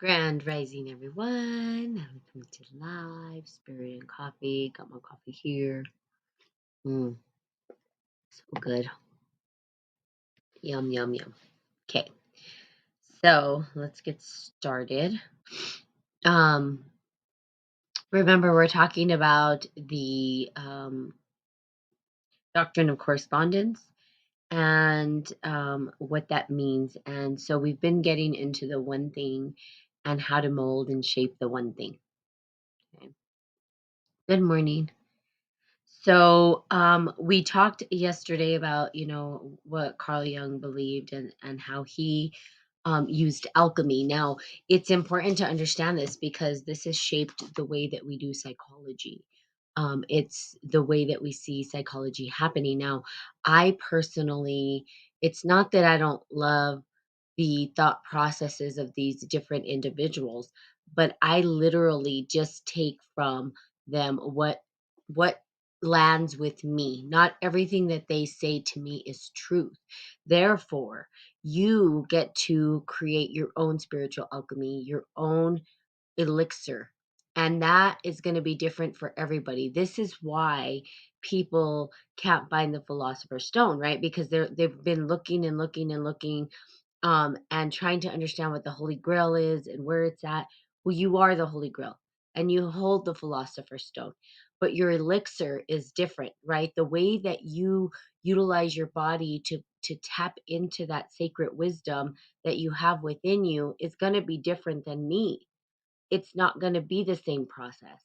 Grand rising, everyone. I'm coming to live. Spirit and coffee. Got my coffee here. So good. Yum, yum, yum. Okay, so let's get started. Um, Remember, we're talking about the doctrine of correspondence and what that means. And so we've been getting into the one thing and how to mold and shape the one thing. Okay. Good morning. So we talked yesterday about what Carl Jung believed and how he used alchemy. Now it's important to understand this because this has shaped the way that we do psychology. It's the way that we see psychology happening. Now, I personally, it's not that I don't love the thought processes of these different individuals, but I literally just take from them what lands with me. Not everything that they say to me is truth. Therefore, you get to create your own spiritual alchemy, your own elixir. And that is going to be different for everybody. This is why people can't find the philosopher's stone, right? Because they've been looking and looking and looking and trying to understand what the Holy Grail is and where it's at. Well, you are the Holy Grail and you hold the Philosopher's Stone, but your elixir is different, right? The way that you utilize your body to tap into that sacred wisdom that you have within you is going to be different than me. It's not going to be the same process.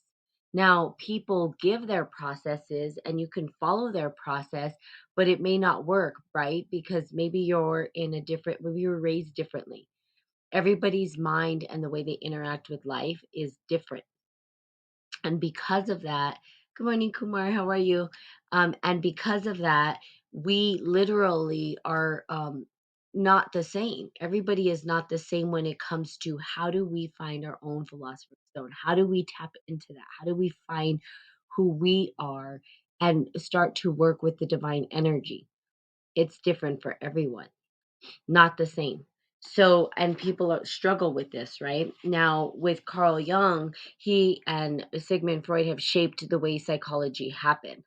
Now, people give their processes and you can follow their process, but it may not work, right? Because maybe maybe you were raised differently. Everybody's mind and the way they interact with life is different. And because of that, good morning, Kumar, how are you? And because of that, we literally are not the same. Everybody is not the same when it comes to how do we find our own philosopher's stone? How do we tap into that? How do we find who we are and start to work with the divine energy? It's different for everyone, not the same. So, and people struggle with this, right? Now, with Carl Jung, he and Sigmund Freud have shaped the way psychology happened,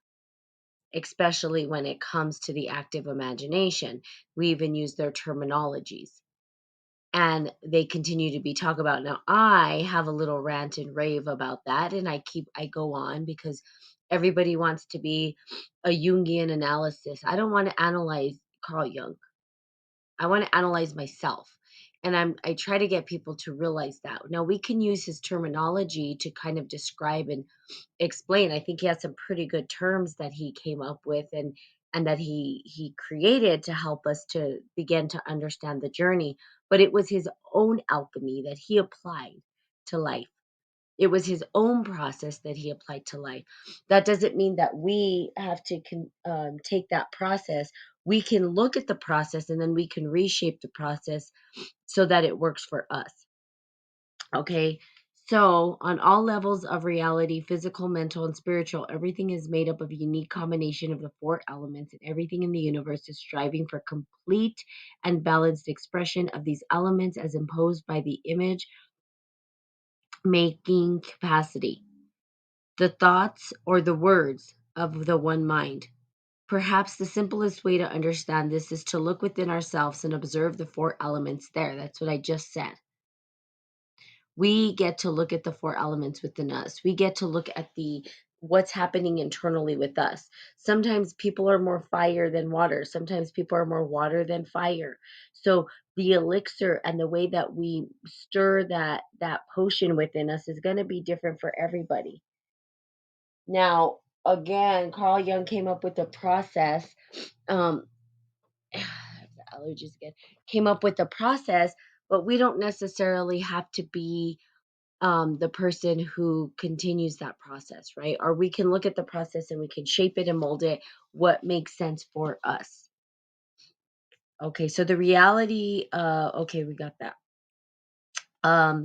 especially when it comes to the active imagination. We even use their terminologies. And they continue to be talked about. Now, I have a little rant and rave about that, and I go on because everybody wants to be a Jungian analysis. I don't want to analyze Carl Jung. I want to analyze myself. And I try to get people to realize that. Now we can use his terminology to kind of describe and explain. I think he has some pretty good terms that he came up with and that he created to help us to begin to understand the journey. But it was his own alchemy that he applied to life. It was his own process that he applied to life. That doesn't mean that we have to take that process. We can look at the process and then we can reshape the process so that it works for us. Okay. So, on all levels of reality, physical, mental, and spiritual, everything is made up of a unique combination of the four elements, and everything in the universe is striving for complete and balanced expression of these elements as imposed by the image making capacity, the thoughts or the words of the one mind. Perhaps the simplest way to understand this is to look within ourselves and observe the four elements there. That's what I just said. We get to look at the four elements within us. We get to look at the what's happening internally with us. Sometimes people are more fire than water. Sometimes people are more water than fire. So the elixir and the way that we stir that potion within us is going to be different for everybody. Now, again, Carl Jung came up with a process. Um, the allergies again came up with a process, but we don't necessarily have to be the person who continues that process, right? Or we can look at the process and we can shape it and mold it what makes sense for us. Okay, so the reality, okay, we got that.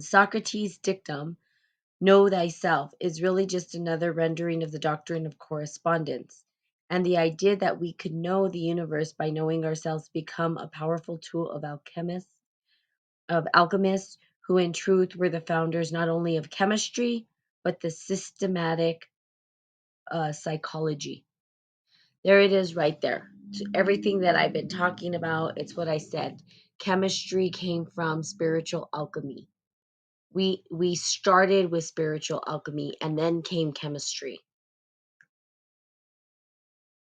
Socrates' dictum, know thyself, is really just another rendering of the doctrine of correspondence. And the idea that we could know the universe by knowing ourselves become a powerful tool of alchemists who in truth were the founders not only of chemistry, but the systematic psychology. There it is right there. So everything that I've been talking about, it's what I said. Chemistry came from spiritual alchemy. We started with spiritual alchemy and then came chemistry.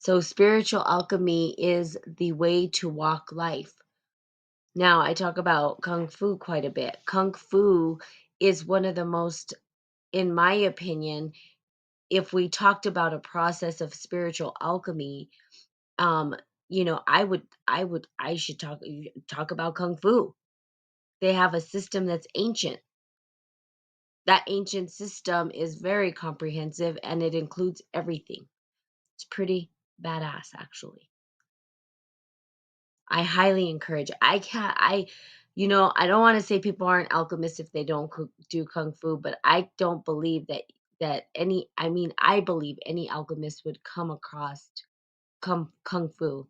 So spiritual alchemy is the way to walk life. Now, I talk about Kung Fu quite a bit. Kung Fu is one of the most, in my opinion, if we talked about a process of spiritual alchemy, um, I should talk about Kung Fu. They have a system that's ancient. That ancient system is very comprehensive and it includes everything. It's pretty badass, actually. I highly encourage. I can't. I don't want to say people aren't alchemists if they don't do kung fu, but I don't believe that any. I mean, I believe any alchemist would come across kung fu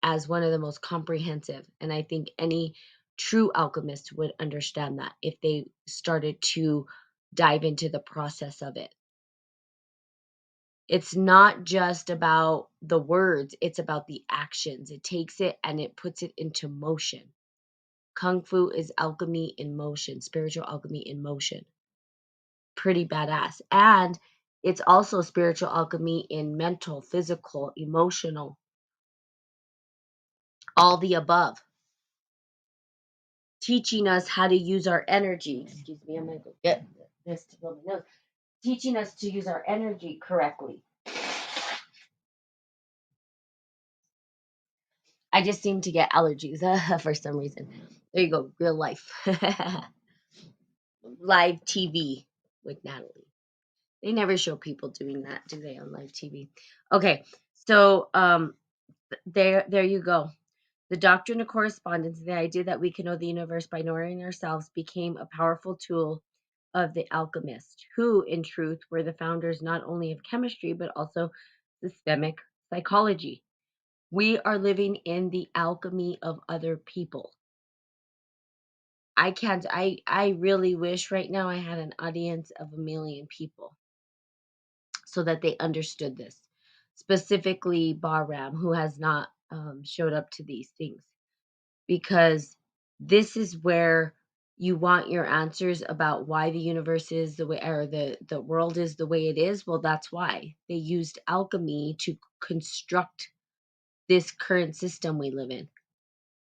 as one of the most comprehensive, and I think any true alchemist would understand that if they started to dive into the process of it. It's not just about the words, it's about the actions. It takes it and it puts it into motion. Kung Fu is alchemy in motion, spiritual alchemy in motion. Pretty badass. And it's also spiritual alchemy in mental, physical, emotional, all the above. Teaching us how to use our energy. Excuse me, I'm going to go get this to blow my nose. Teaching us to use our energy correctly. I just seem to get allergies for some reason. There you go, real life. Live TV with Natalie. They never show people doing that, do they, on live TV? Okay, so there you go. The doctrine of correspondence, the idea that we can know the universe by knowing ourselves, became a powerful tool of the alchemist, who, in truth, were the founders not only of chemistry but also systemic psychology. We are living in the alchemy of other people. I can't. I really wish right now I had an audience of 1 million people so that they understood this. Specifically, Bahram, who has not showed up to these things, because this is where you want your answers about why the universe is the way, or the world is the way it is. Well, that's why they used alchemy to construct this current system we live in.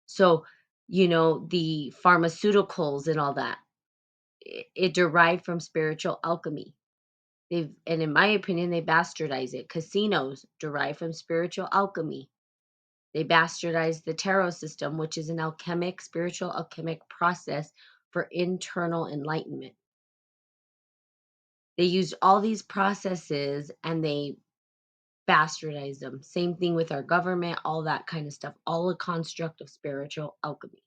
So, the pharmaceuticals and all that, it derived from spiritual alchemy. And in my opinion, they bastardize it. Casinos derive from spiritual alchemy. They bastardized the tarot system, which is an spiritual alchemic process for internal enlightenment. They used all these processes and they bastardized them. Same thing with our government, all that kind of stuff, all a construct of spiritual alchemy.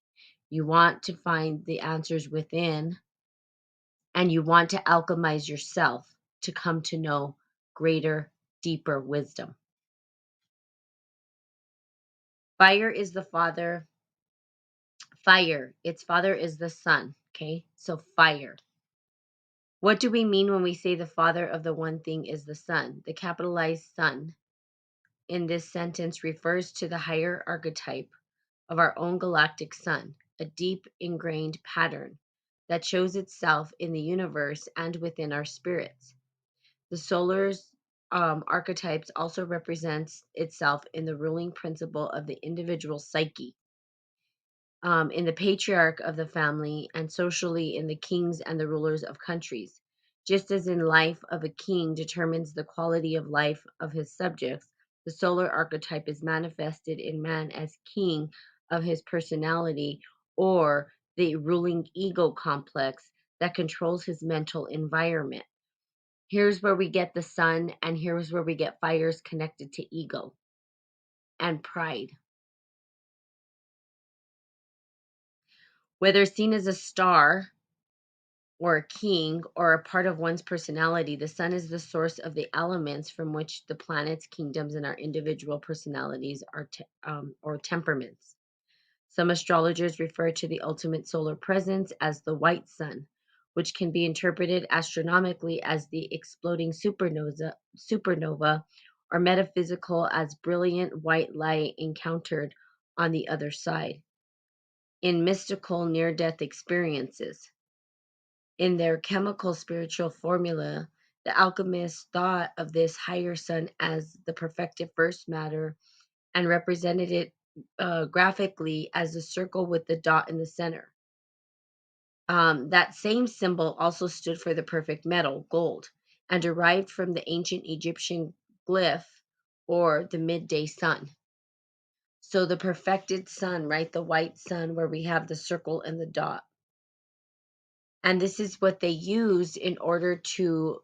You want to find the answers within, and you want to alchemize yourself to come to know greater, deeper wisdom. Fire is the father. Fire, its father is the sun. Okay, so fire. What do we mean when we say the father of the one thing is the sun? The capitalized sun in this sentence refers to the higher archetype of our own galactic sun, a deep ingrained pattern that shows itself in the universe and within our spirits. The solar's archetypes also represents itself in the ruling principle of the individual psyche, in the patriarch of the family, and socially in the kings and the rulers of countries. Just as in life of a king determines the quality of life of his subjects, the solar archetype is manifested in man as king of his personality, or the ruling ego complex that controls his mental environment. Here's where we get the sun, and here's where we get fires connected to ego and pride. Whether seen as a star or a king or a part of one's personality, the sun is the source of the elements from which the planets, kingdoms, and our individual personalities are or temperaments. Some astrologers refer to the ultimate solar presence as the white sun, which can be interpreted astronomically as the exploding supernova, or metaphysical as brilliant white light encountered on the other side. In mystical near death experiences, in their chemical spiritual formula, the alchemists thought of this higher sun as the perfected first matter and represented it graphically as a circle with the dot in the center. That same symbol also stood for the perfect metal, gold, and derived from the ancient Egyptian glyph or the midday sun. So the perfected sun, right? The white sun where we have the circle and the dot. And this is what they used in order to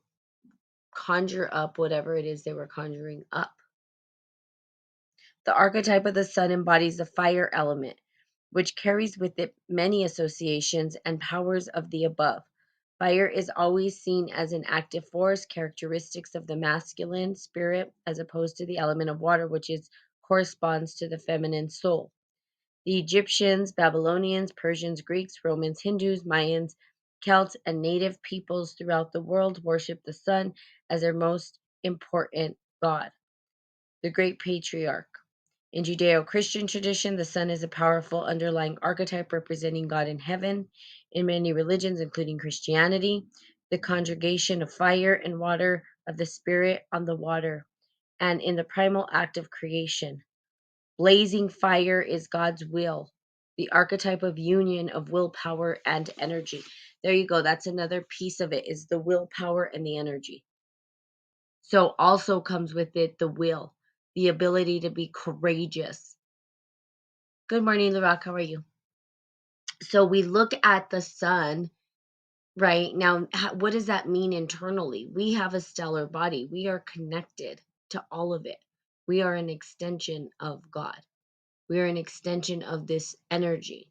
conjure up whatever it is they were conjuring up. The archetype of the sun embodies the fire element, which carries with it many associations and powers of the above. Fire is always seen as an active force, characteristics of the masculine spirit, as opposed to the element of water, which corresponds to the feminine soul. The Egyptians, Babylonians, Persians, Greeks, Romans, Hindus, Mayans, Celts, and native peoples throughout the world worship the sun as their most important god, the great patriarch. In Judeo Christian tradition, the sun is a powerful underlying archetype representing God in heaven. In many religions, including Christianity, the conjugation of fire and water, of the spirit on the water, and in the primal act of creation. Blazing fire is God's will, the archetype of union of willpower and energy. There you go. That's another piece of it, is the willpower and the energy. So also comes with it the will, the ability to be courageous. Good morning, Larock. How are you? So we look at the sun right now. What does that mean internally? We have a stellar body. We are connected to all of it. We are an extension of God. We are an extension of this energy.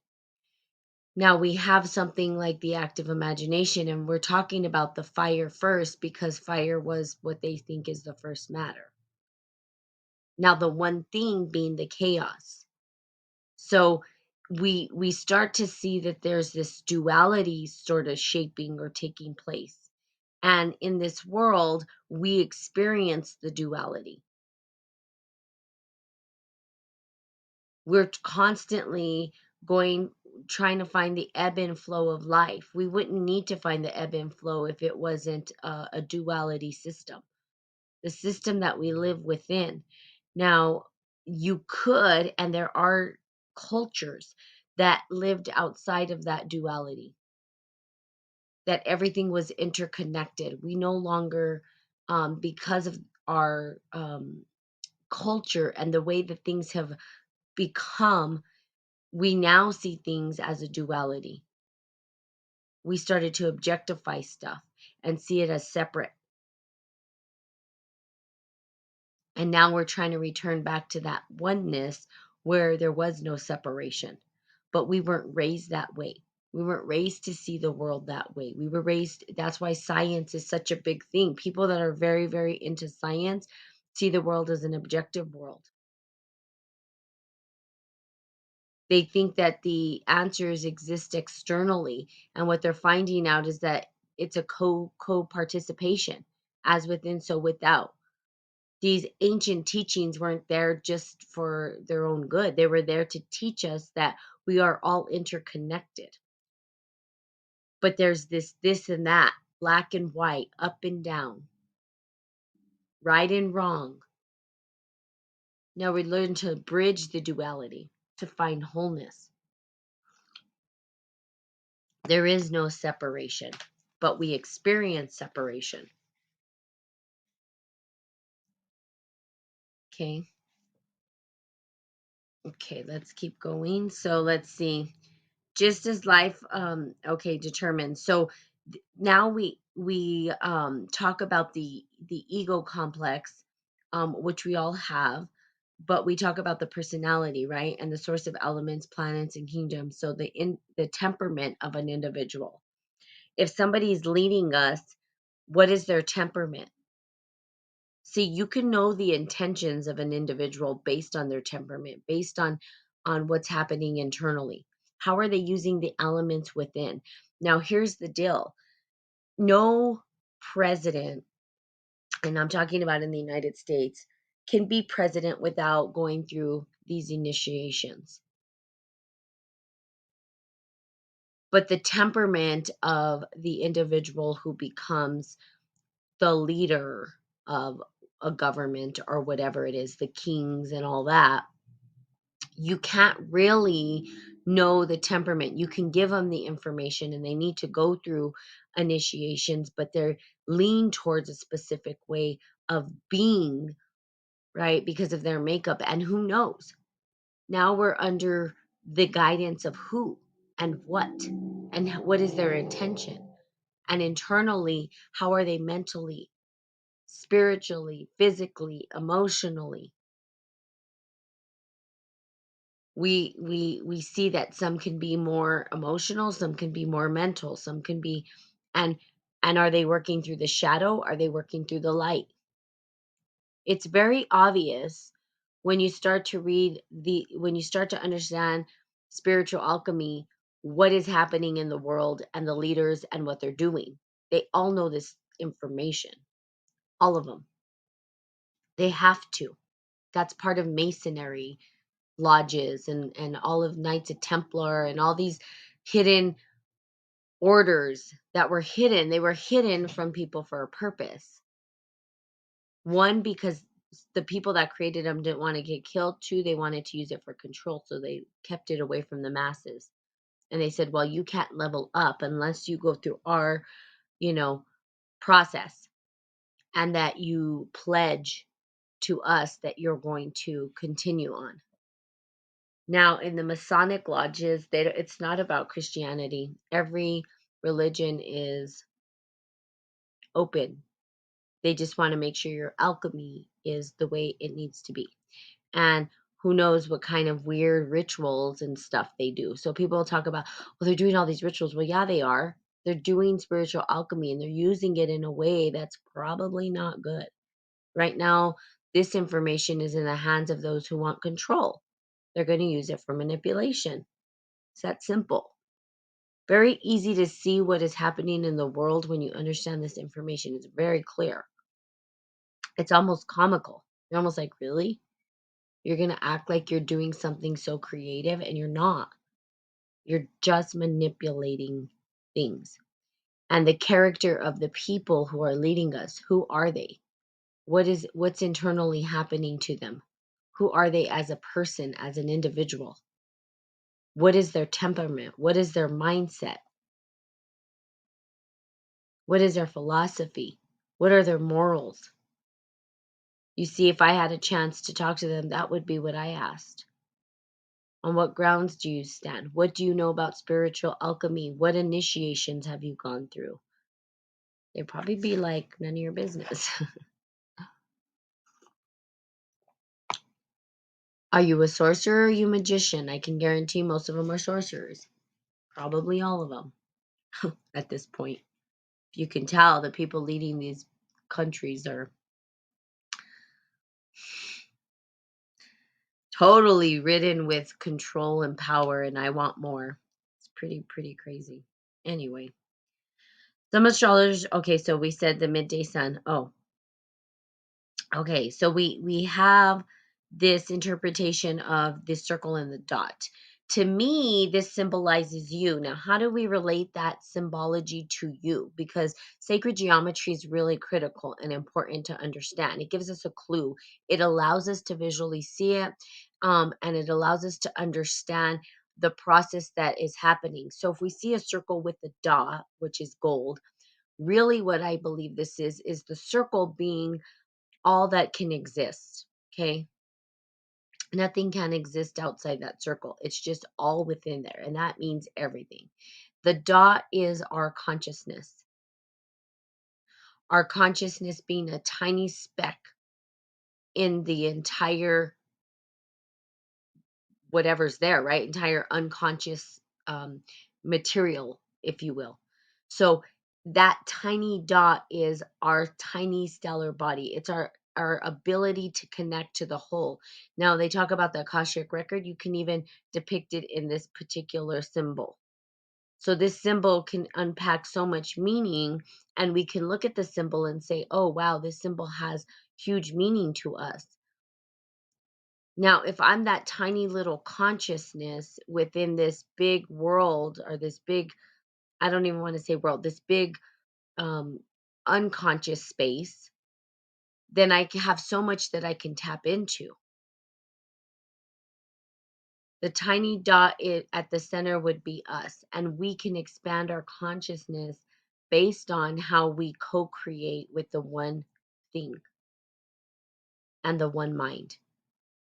Now we have something like the active imagination, and we're talking about the fire first because fire was what they think is the first matter. Now the one thing being the chaos. So we start to see that there's this duality sort of shaping or taking place. And in this world, we experience the duality. We're constantly trying to find the ebb and flow of life. We wouldn't need to find the ebb and flow if it wasn't a duality system, the system that we live within. Now, you could, and there are cultures that lived outside of that duality, that everything was interconnected. We no longer, because of our culture and the way that things have become, we now see things as a duality. We started to objectify stuff and see it as separate. And now we're trying to return back to that oneness where there was no separation. But we weren't raised that way. We weren't raised to see the world that way. We were raised, that's why science is such a big thing. People that are very, very into science see the world as an objective world. They think that the answers exist externally, and what they're finding out is that it's a co-participation, as within so without. These ancient teachings weren't there just for their own good. They were there to teach us that we are all interconnected. But there's this and that, black and white, up and down, right and wrong. Now we learn to bridge the duality to find wholeness. There is no separation, but we experience separation. Okay. Okay, let's keep going. So let's see. Just as life determined. So now we talk about the ego complex, which we all have, but we talk about the personality, right? And the source of elements, planets, and kingdoms. So the temperament of an individual. If somebody's leading us, what is their temperament? See, you can know the intentions of an individual based on their temperament, based on on what's happening internally. How are they using the elements within? Now, here's the deal. No president, and I'm talking about in the United States, can be president without going through these initiations. But the temperament of the individual who becomes the leader of a government or whatever it is, the kings and all that, you can't really know the temperament. You can give them the information and they need to go through initiations, but they're lean towards a specific way of being, right? Because of their makeup. And who knows? Now we're under the guidance of who and what is their intention. And internally, how are they mentally, spiritually, physically, emotionally? We see that some can be more emotional, some can be more mental, some can be, and are they working through the shadow? Are they working through the light? It's very obvious when you start to when you start to understand spiritual alchemy, what is happening in the world and the leaders and what they're doing. They all know this information, all of them. They have to. That's part of masonry lodges and all of Knights of Templar and all these hidden orders that were hidden. They were hidden from people for a purpose. One, because the people that created them didn't want to get killed. Two, they wanted to use it for control, so they kept it away from the masses. And they said, well, you can't level up unless you go through our, you know, process, and that you pledge to us that you're going to continue on. Now, in the Masonic lodges, it's not about Christianity. Every religion is open. They just want to make sure your alchemy is the way it needs to be. And who knows what kind of weird rituals and stuff they do. So people talk about, well, they're doing all these rituals. Well, yeah, they are. They're doing spiritual alchemy and they're using it in a way that's probably not good. Right now, this information is in the hands of those who want control. They're going to use it for manipulation. It's that simple. Very easy to see what is happening in the world when you understand this information. It's very clear. It's almost comical. You're almost like, really? You're going to act like you're doing something so creative and you're not. You're just manipulating things. And the character of the people who are leading us, who are they? What's internally happening to them? Who are they as a person, as an individual? What is their temperament? What is their mindset? What is their philosophy? What are their morals? You see, if I had a chance to talk to them, that would be what I asked. On what grounds do you stand? What do you know about spiritual alchemy? What initiations have you gone through? They'd probably be like, none of your business. Are you a sorcerer or are you a magician? I can guarantee most of them are sorcerers. Probably all of them at this point. You can tell the people leading these countries are totally ridden with control and power, and I want more. It's pretty crazy. Anyway, some astrologers. Okay, so we said the midday sun. Oh, okay. So we have this interpretation of the circle and the dot. To me, this symbolizes you. Now, how do we relate that symbology to you? Because sacred geometry is really critical and important to understand. It gives us a clue. It allows us to visually see it, and it allows us to understand the process that is happening. So, if we see a circle with a dot, which is gold, really what I believe this is the circle being all that can exist. Okay. Nothing can exist outside that circle. It's just all within there. And that means everything. The dot is our consciousness being a tiny speck in the entire whatever's there, right? Entire unconscious material, if you will. So that tiny dot is our tiny stellar body. It's our our ability to connect to the whole. Now they talk about the Akashic record. You can even depict it in this particular symbol. So this symbol can unpack so much meaning, and we can look at the symbol and say, oh, wow, this symbol has huge meaning to us. Now, if I'm that tiny little consciousness within this big world, or this big, I don't even want to say world, this big um, unconscious space, then I have so much that I can tap into. The tiny dot at the center would be us, and we can expand our consciousness based on how we co create with the one thing and the one mind.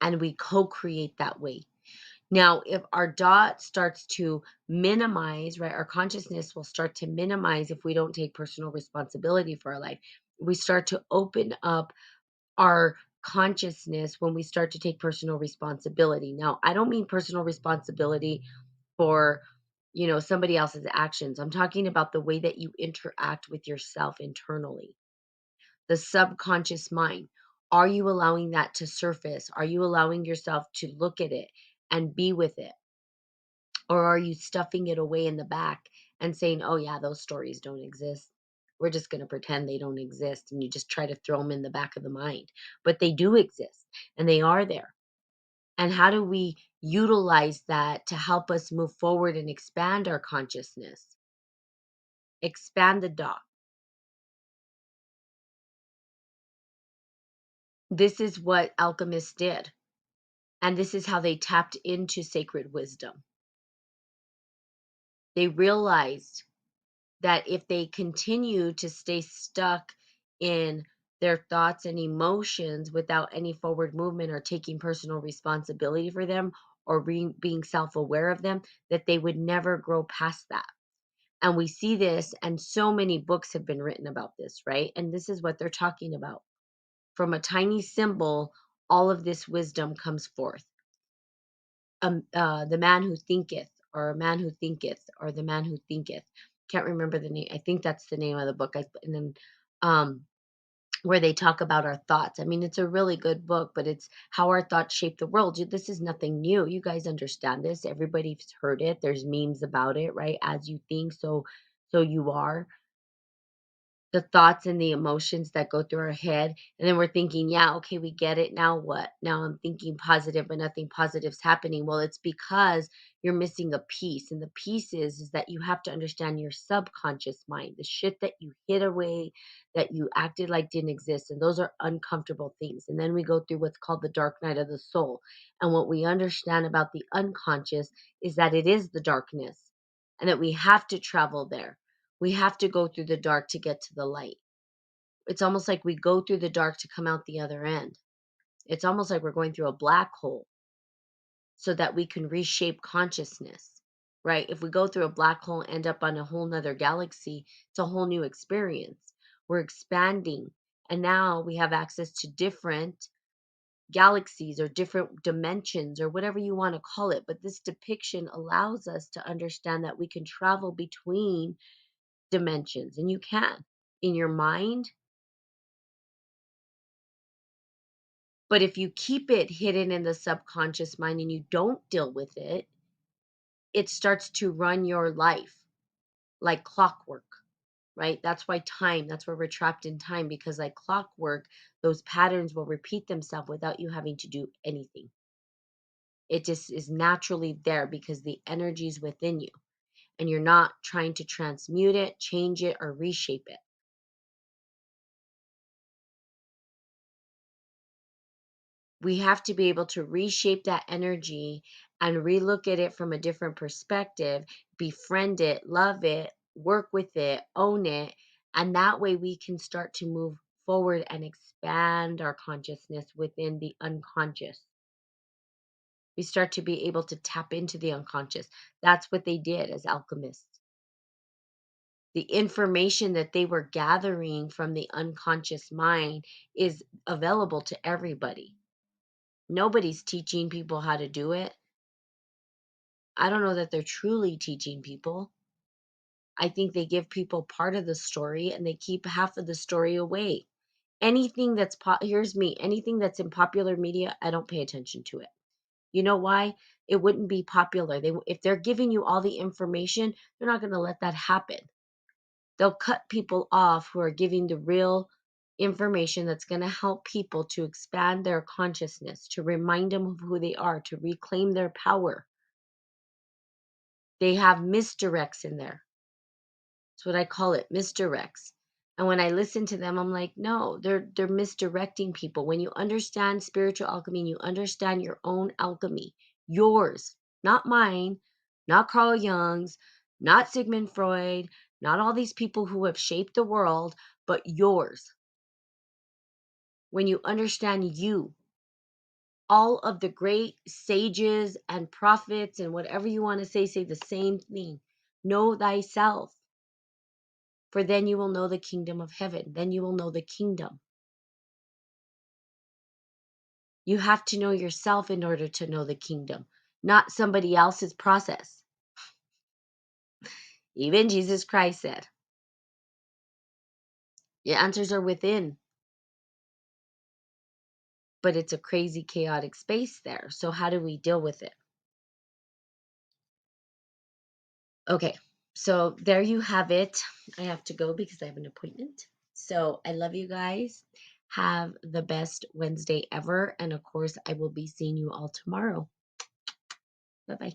And we co create that way. Now, if our dot starts to minimize, right, our consciousness will start to minimize if we don't take personal responsibility for our life. We start to open up our consciousness when we start to take personal responsibility. Now, I don't mean personal responsibility for, somebody else's actions. I'm talking about the way that you interact with yourself internally, the subconscious mind. Are you allowing that to surface? Are you allowing yourself to look at it and be with it? Or are you stuffing it away in the back and saying, oh, yeah, those stories don't exist? We're just going to pretend they don't exist. And you just try to throw them in the back of the mind. But they do exist and they are there. And how do we utilize that to help us move forward and expand our consciousness? Expand the dot. This is what alchemists did. And this is how they tapped into sacred wisdom. They realized that if they continue to stay stuck in their thoughts and emotions without any forward movement or taking personal responsibility for them, or being self-aware of them, that they would never grow past that. And we see this, and so many books have been written about this, right? And this is what they're talking about. From a tiny symbol, all of this wisdom comes forth. The man who thinketh, or a man who thinketh, or the man who thinketh. Can't remember the name. I think that's the name of the book. And then where they talk about our thoughts. I mean, it's a really good book, but it's how our thoughts shape the world. This is nothing new. You guys understand this. Everybody's heard it. There's memes about it, right? As you think, so you are. The thoughts and the emotions that go through our head, and then we're thinking, yeah, okay, we get it, now what? Now I'm thinking positive but nothing positive's happening. Well, it's because you're missing a piece, and the piece is that you have to understand your subconscious mind, the shit that you hid away, that you acted like didn't exist, and those are uncomfortable things. And then we go through what's called the dark night of the soul, and what we understand about the unconscious is that it is the darkness, and that we have to travel there. We have to go through the dark to get to the light. It's almost like we go through the dark to come out the other end. It's almost like we're going through a black hole so that we can reshape consciousness, right? If we go through a black hole and end up on a whole nother galaxy, it's a whole new experience. We're expanding, and now we have access to different galaxies or different dimensions or whatever you want to call it. But this depiction allows us to understand that we can travel between dimensions, and you can in your mind. But if you keep it hidden in the subconscious mind and you don't deal with it, it starts to run your life like clockwork, right? That's where we're trapped in time, because like clockwork, those patterns will repeat themselves without you having to do anything. It just is naturally there because the energy is within you, and you're not trying to transmute it, change it, or reshape it. We have to be able to reshape that energy and relook at it from a different perspective, befriend it, love it, work with it, own it. And that way we can start to move forward and expand our consciousness within the unconscious. We start to be able to tap into the unconscious. That's what they did as alchemists. The information that they were gathering from the unconscious mind is available to everybody. Nobody's teaching people how to do it. I don't know that they're truly teaching people. I think they give people part of the story and they keep half of the story away. Anything that's here's me, anything that's in popular media, I don't pay attention to it. You know why? It wouldn't be popular. If they're giving you all the information, they're not going to let that happen. They'll cut people off who are giving the real information that's going to help people to expand their consciousness, to remind them of who they are, to reclaim their power. They have misdirects in there. That's what I call it, misdirects. And when I listen to them, I'm like, no, they're misdirecting people. When you understand spiritual alchemy and you understand your own alchemy, yours, not mine, not Carl Jung's, not Sigmund Freud, not all these people who have shaped the world, but yours. When you understand you, all of the great sages and prophets and whatever you want to say the same thing. Know thyself. For then you will know the kingdom of heaven. Then you will know the kingdom. You have to know yourself in order to know the kingdom, not somebody else's process. Even Jesus Christ said, your answers are within, but it's a crazy, chaotic space there. So how do we deal with it? Okay, so there you have it. I have to go because I have an appointment. So I love you guys. Have the best Wednesday ever. And of course, I will be seeing you all tomorrow. Bye-bye.